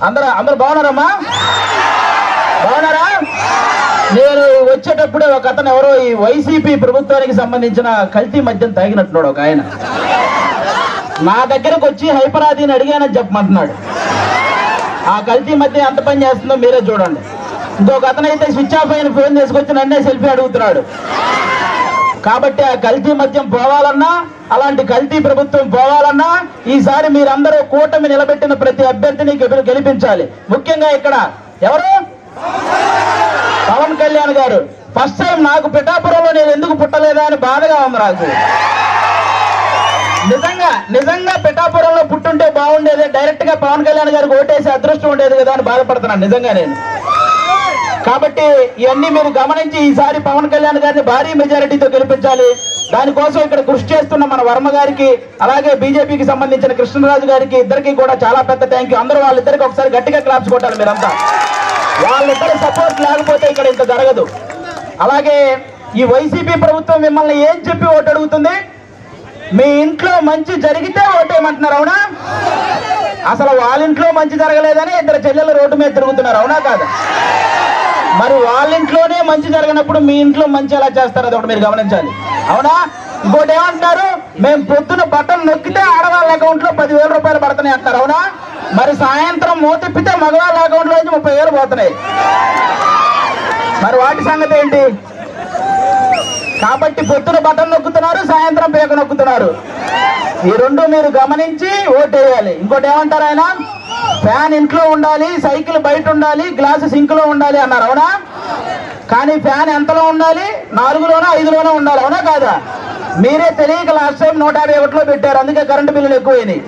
అందరూ బాగున్నారమ్మా? బాగున్నారా? నేను వచ్చేటప్పుడే ఒక అతను ఎవరో ఈ వైసీపీ ప్రభుత్వానికి సంబంధించిన కల్తీ మద్యం తాగినట్టున్నాడు ఒక ఆయన. నా దగ్గరకు వచ్చి హైపరాదిని అడిగానని చెప్పమంటున్నాడు. ఆ కల్తీ మద్యం ఎంత పని చేస్తుందో మీరే చూడండి. ఇంకొక అతను అయితే స్విచ్ ఆఫ్ అయిన ఫోన్ తీసుకొచ్చి నన్నే సెల్ఫీ అడుగుతున్నాడు. కాబట్టి ఆ కల్తీ మద్యం పోవాలన్నా, అలాంటి కల్తీ ప్రభుత్వం పోవాలన్నా ఈసారి మీరందరూ కూటమి నిలబెట్టిన ప్రతి అభ్యర్థిని గెలిపించాలి. ముఖ్యంగా ఇక్కడ ఎవరు? పవన్ కళ్యాణ్ గారు. ఫస్ట్ టైం నాకు పిఠాపురంలో నేను ఎందుకు పుట్టలేదా అని బాధగా ఉంది నాకు. నిజంగా పిఠాపురంలో పుట్టుంటే బాగుండేది, డైరెక్ట్ గా పవన్ కళ్యాణ్ గారికి ఓటేసి అదృష్టం ఉండేది కదా అని బాధపడుతున్నాను నిజంగా నేను. కాబట్టి ఇవన్నీ మీరు గమనించి ఈసారి పవన్ కళ్యాణ్ గారిని భారీ మెజారిటీతో గెలిపించాలి. దానికోసం ఇక్కడ కృషి చేస్తున్న మన వర్మ గారికి, అలాగే బీజేపీకి సంబంధించిన కృష్ణరాజు గారికి, ఇద్దరికి కూడా చాలా పెద్ద థ్యాంక్ యూ. అందరూ వాళ్ళిద్దరికి ఒకసారి గట్టిగా క్లాప్స్ కొట్టాలి మీరంతా. వాళ్ళిద్దరి సపోర్ట్ లేకపోతే ఇక్కడ ఇంత జరగదు. అలాగే ఈ వైసీపీ ప్రభుత్వం మిమ్మల్ని ఏం చెప్పి ఓటు అడుగుతుంది? మీ ఇంట్లో మంచి జరిగితే ఓటేయమంటున్నారు, అవునా? అసలు వాళ్ళ ఇంట్లో మంచి జరగలేదని ఇద్దరు చెల్లెలు రోడ్డు మీద తిరుగుతున్నారు, అవునా కాదు? మరి వాళ్ళ ఇంట్లోనే మంచి జరగనప్పుడు మీ ఇంట్లో మంచి ఎలా చేస్తారు? అది ఒకటి మీరు గమనించాలి, అవునా? ఇంకోటి ఏమంటారు? మేము పొద్దున బటన్ నొక్కితే ఆడవాళ్ళ అకౌంట్ లో 10,000 రూపాయలు పడుతున్నాయి అంటారు, అవునా? మరి సాయంత్రం మూతిప్పితే మగవాళ్ళ అకౌంట్ లో నుంచి 30,000 పోతున్నాయి. మరి వాటి సంగతి ఏంటి? కాబట్టి పొద్దున బటన్ నొక్కుతున్నారు, సాయంత్రం పేక నొక్కుతున్నారు. ఈ రెండు మీరు గమనించి ఓటేయాలి. ఇంకోటి ఏమంటారు ఆయన? ఫ్యాన్ ఇంట్లో ఉండాలి, సైకిల్ బయట ఉండాలి, గ్లాసు సింక్ లో ఉండాలి అన్నారు, అవునా? కానీ ఫ్యాన్ ఎంతలో ఉండాలి? 4లోనో 5లోనో ఉండాలి, అవునా కాదా? మీరే తెలియక లాస్ట్ టైం 151లో పెట్టారు, అందుకే కరెంటు బిల్లులు ఎక్కువైనాయి.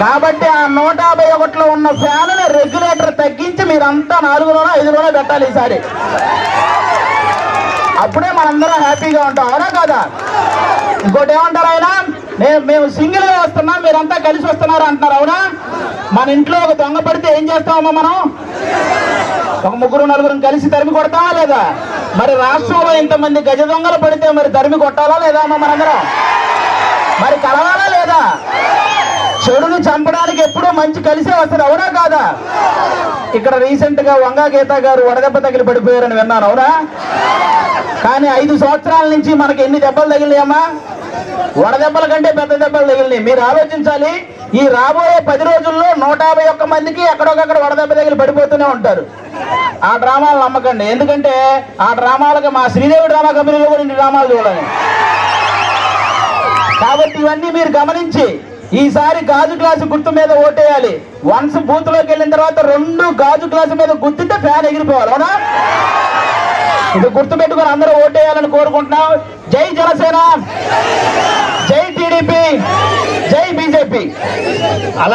కాబట్టి ఆ 151లో ఉన్న ఫ్యాన్ రెగ్యులేటర్ తగ్గించి మీరంతా 4లోనో 5లోనో పెట్టాలి ఈసారి. అప్పుడే మనందరం హ్యాపీగా ఉంటాం, అవునా కాదా? ఇంకోటి ఏమంటారు ఆయన? మేము సింగిల్ గా వస్తున్నాం, మీరంతా కలిసి వస్తున్నారు అంటున్నారు, అవునా? మన ఇంట్లో ఒక దొంగ పడితే ఏం చేస్తామమ్మా మనం? ఒక 3-4 కలిసి తరిమి కొడతామా లేదా? మరి రాష్ట్రంలో ఇంతమంది గజ దొంగలు పడితే మరి తరిమి కొట్టాలా లేదా అమ్మా మనందరం? మరి కలవాలా లేదా? చెడును చంపడానికి ఎప్పుడూ మంచి కలిసే వస్తుంది, అవునా కాదా? ఇక్కడ రీసెంట్ గా వంగా గీత గారు వడదెబ్బ తగిలి పడిపోయారని విన్నాను, అవునా? కానీ 5 సంవత్సరాల నుంచి మనకి ఎన్ని దెబ్బలు తగిలినాయమ్మా? వడదెబ్బల కంటే పెద్ద దెబ్బలు తగిలినాయి. మీరు ఆలోచించాలి, ఈ రాబోయే 10 రోజుల్లో 151 మందికి ఎక్కడొకక్కడ వడదెబ్బ తగిలి పడిపోతూనే ఉంటారు. ఆ డ్రామాలు నమ్మకండి, ఎందుకంటే ఆ డ్రామాలకు మా శ్రీదేవి డ్రామా కంపెనీలో కూడా ఇన్ని డ్రామాలు చూడాలి. కాబట్టి ఇవన్నీ మీరు గమనించి ఈసారి గాజు గ్లాసు గుర్తు మీద ఓటేయాలి. వన్స్ బూత్ లోకి వెళ్ళిన తర్వాత 2 గాజు గ్లాసు మీద గుర్తుంటే ఫ్యాన్ ఎగిరిపోవాలి, అవునా? ఇది గుర్తు పెట్టుకుని అందరూ ఓటేయాలని కోరుకుంటున్నాం. జై జనసేన, జై టీడీపీ, జై బీజేపీ. అలా